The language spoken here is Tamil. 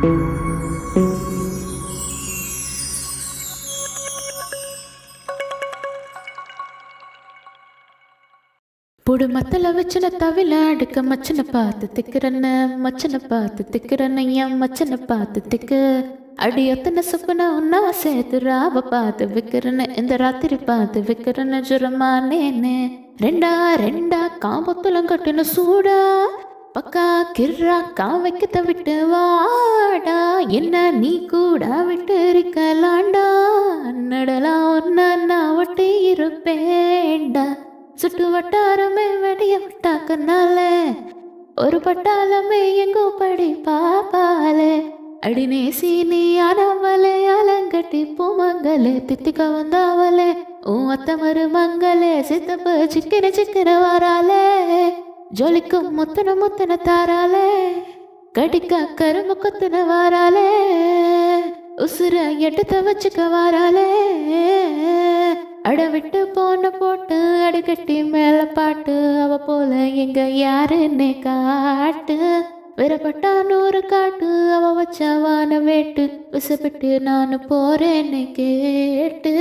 புடு மத்தல வச்சன தவில அடுக்க மச்சனை பார்த்து திக்கிறன்னு மச்சனை பார்த்து திக்கிறன்னு என் மச்சனை பார்த்து திக்கு அடி எத்தனை சொப்பன ஒன்னா சேர்த்து ராவ பார்த்து விக்கிறன்னு இந்த ராத்திரி பார்த்து விக்கிறன்னு ஜுரமானேன்னு ரெண்டா ரெண்டா காம்பத்துலம் கட்டுன சூடா பக்கா கிர்ரா காவைக்கத்த விட்டு வாடா என்ன நீ கூட விட்டு இருக்கலாண்டா நடலா ஒன்னா நான் ஒட்டி இருப்பேண்டா சுட்டு வட்டாரமே வெடிய விட்டாக்கனால ஒரு பட்டாளமே எங்கோ படி பாப்பாலே அடிநேசி நீ ஆனவலே அலங்கட்டி பூமங்கலே தித்திக்க வந்தாவலே உன் அத்தமரு மங்களே சித்தப்பு சிக்கின சிக்கின வாராலே ஜொலிக்கும் முத்தன முத்தன தாராலே கடிக்க கரும்பு கொத்தன வாராலே உசுர எடுத்த வச்சுக்க வாராலே அட விட்டு போன போட்டு அடிக்கட்டி மேல பாட்டு அவ போல எங்க யாருன்னு காட்டு விரப்பட்டா 100 காட்டு அவ வச்சவான வேட்டு விசப்பட்டு நான் போறேன்னு கேட்டு